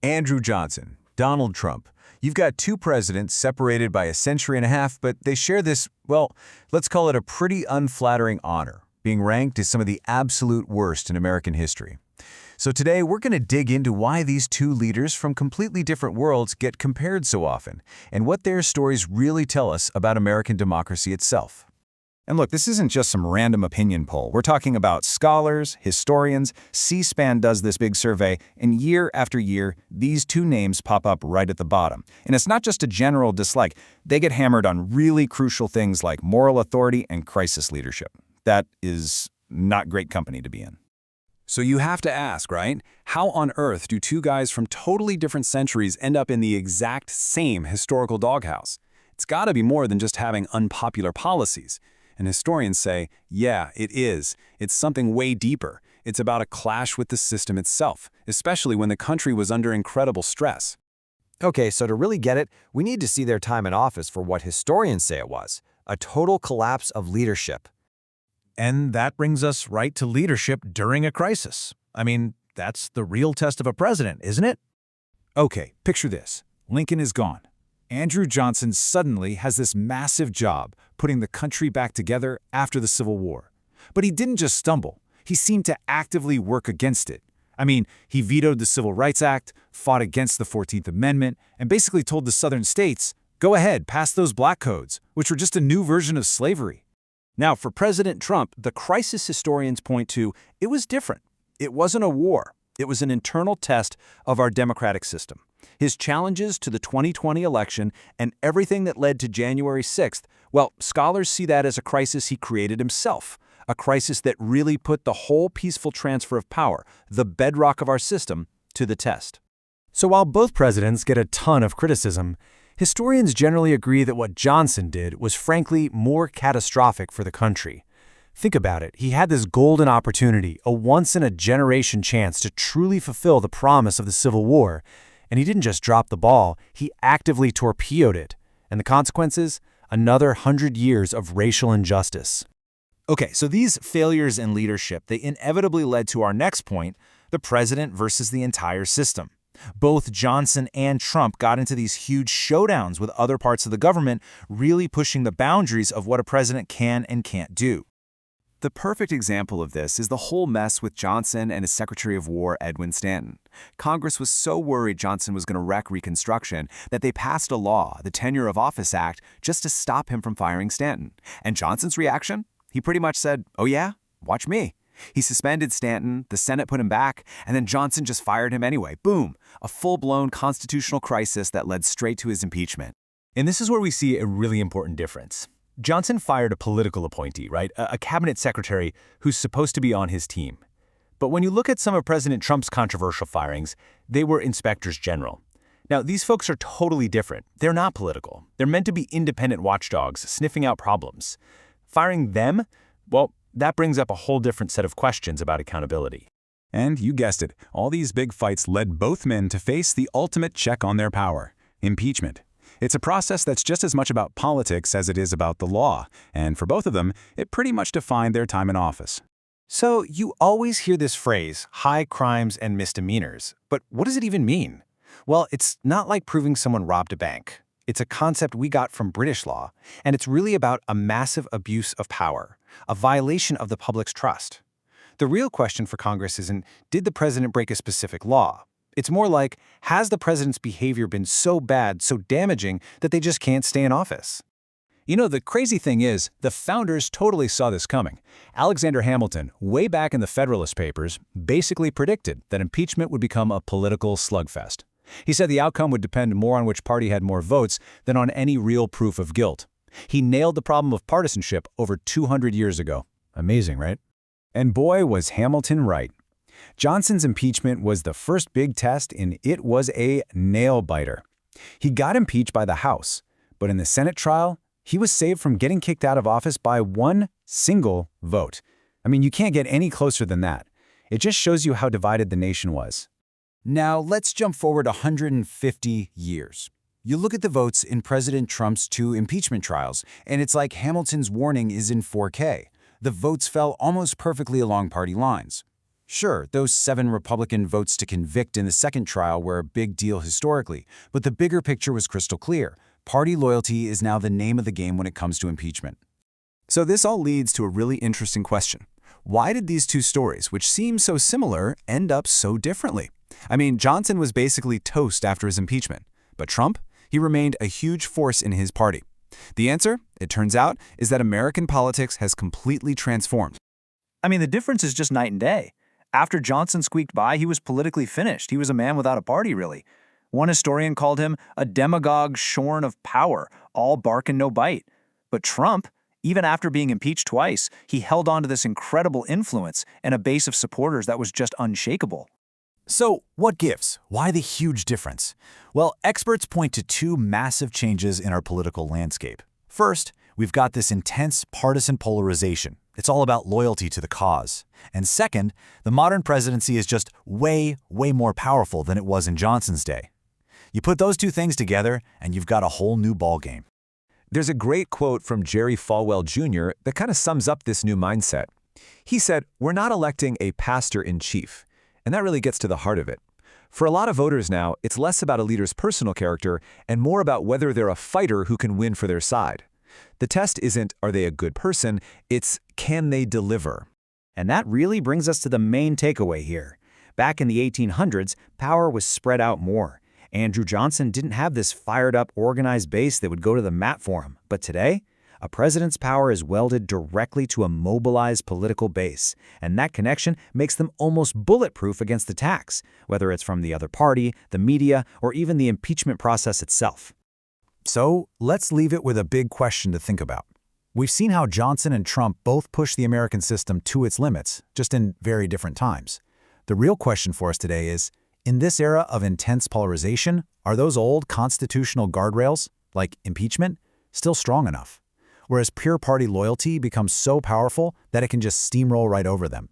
Andrew Johnson, Donald Trump. You've got two presidents separated by a century and a half, but they share this, well, let's call it a pretty unflattering honor, being ranked as some of the absolute worst in American history. So today, we're going to dig into why these two leaders from completely different worlds get compared so often, and what their stories really tell us about American democracy itself. And look, this isn't just some random opinion poll. We're talking about scholars, historians. C-SPAN does this big survey, and year after year, these two names pop up right at the bottom. And it's not just a general dislike. They get hammered on really crucial things like moral authority and crisis leadership. That is not great company to be in. So you have to ask, right? How on earth do two guys from totally different centuries end up in the exact same historical doghouse? It's got to be more than just having unpopular policies. And historians say, yeah, it is. It's something way deeper. It's about a clash with the system itself, especially when the country was under incredible stress. Okay, so to really get it, we need to see their time in office for what historians say it was, a total collapse of leadership. And that brings us right to leadership during a crisis. I mean, that's the real test of a president, isn't it? Okay, picture this. Lincoln is gone. Andrew Johnson suddenly has this massive job putting the country back together after the Civil War. But he didn't just stumble. He seemed to actively work against it. I mean, he vetoed the Civil Rights Act, fought against the 14th Amendment, and basically told the southern states, go ahead, pass those black codes, which were just a new version of slavery. Now, for President Trump, the crisis historians point to, it was different. It wasn't a war. It was an internal test of our democratic system. His challenges to the 2020 election and everything that led to January 6th, well, scholars see that as a crisis he created himself, a crisis that really put the whole peaceful transfer of power, the bedrock of our system, to the test. So while both presidents get a ton of criticism, historians generally agree that what Johnson did was frankly more catastrophic for the country. Think about it. He had this golden opportunity, a once-in-a-generation chance to truly fulfill the promise of the Civil War, and he didn't just drop the ball, he actively torpedoed it. And the consequences? Another 100 years of racial injustice. Okay, so these failures in leadership, they inevitably led to our next point, the president versus the entire system. Both Johnson and Trump got into these huge showdowns with other parts of the government, really pushing the boundaries of what a president can and can't do. The perfect example of this is the whole mess with Johnson and his Secretary of War, Edwin Stanton. Congress was so worried Johnson was going to wreck Reconstruction that they passed a law, the Tenure of Office Act, just to stop him from firing Stanton. And Johnson's reaction? He pretty much said, oh yeah, watch me. He suspended Stanton, the Senate put him back, and then Johnson just fired him anyway. Boom! A full-blown constitutional crisis that led straight to his impeachment. And this is where we see a really important difference. Johnson fired a political appointee, right? A cabinet secretary who's supposed to be on his team. But when you look at some of President Trump's controversial firings, they were inspectors general. Now, these folks are totally different. They're not political. They're meant to be independent watchdogs, sniffing out problems. Firing them, well, that brings up a whole different set of questions about accountability. And you guessed it, all these big fights led both men to face the ultimate check on their power, impeachment. It's a process that's just as much about politics as it is about the law, and for both of them, it pretty much defined their time in office. So you always hear this phrase, high crimes and misdemeanors, but what does it even mean? Well, it's not like proving someone robbed a bank. It's a concept we got from British law, and it's really about a massive abuse of power, a violation of the public's trust. The real question for Congress isn't, did the president break a specific law? It's more like, has the president's behavior been so bad, so damaging, that they just can't stay in office? You know, the crazy thing is, the founders totally saw this coming. Alexander Hamilton, way back in the Federalist Papers, basically predicted that impeachment would become a political slugfest. He said the outcome would depend more on which party had more votes than on any real proof of guilt. He nailed the problem of partisanship over 200 years ago. Amazing, right? And boy, was Hamilton right. Johnson's impeachment was the first big test, and it was a nail-biter. He got impeached by the House, but in the Senate trial, he was saved from getting kicked out of office by one single vote. I mean, you can't get any closer than that. It just shows you how divided the nation was. Now, let's jump forward 150 years. You look at the votes in President Trump's two impeachment trials, and it's like Hamilton's warning is in 4K. The votes fell almost perfectly along party lines. Sure, those 7 Republican votes to convict in the second trial were a big deal historically, but the bigger picture was crystal clear. Party loyalty is now the name of the game when it comes to impeachment. So this all leads to a really interesting question. Why did these two stories, which seem so similar, end up so differently? I mean, Johnson was basically toast after his impeachment, but Trump, he remained a huge force in his party. The answer, it turns out, is that American politics has completely transformed. I mean, the difference is just night and day. After Johnson squeaked by, he was politically finished. He was a man without a party, really. One historian called him a demagogue shorn of power, all bark and no bite. But Trump, even after being impeached twice, he held on to this incredible influence and a base of supporters that was just unshakable. So, what gives? Why the huge difference? Well, experts point to 2 massive changes in our political landscape. First, we've got this intense partisan polarization. It's all about loyalty to the cause. And second, the modern presidency is just way more powerful than it was in Johnson's day. You put those 2 things together, and you've got a whole new ballgame. There's a great quote from Jerry Falwell Jr. that kind of sums up this new mindset. He said, "We're not electing a pastor-in-chief." And that really gets to the heart of it. For a lot of voters now, it's less about a leader's personal character and more about whether they're a fighter who can win for their side. The test isn't, are they a good person? It's, can they deliver? And that really brings us to the main takeaway here. Back in the 1800s, power was spread out more. Andrew Johnson didn't have this fired-up, organized base that would go to the mat for him. But today, a president's power is welded directly to a mobilized political base, and that connection makes them almost bulletproof against attacks, whether it's from the other party, the media, or even the impeachment process itself. So, let's leave it with a big question to think about. We've seen how Johnson and Trump both push the American system to its limits, just in very different times. The real question for us today is, in this era of intense polarization, are those old constitutional guardrails, like impeachment, still strong enough? Whereas pure party loyalty becomes so powerful that it can just steamroll right over them.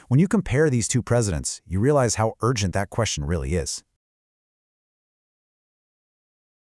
When you compare these 2 presidents, you realize how urgent that question really is.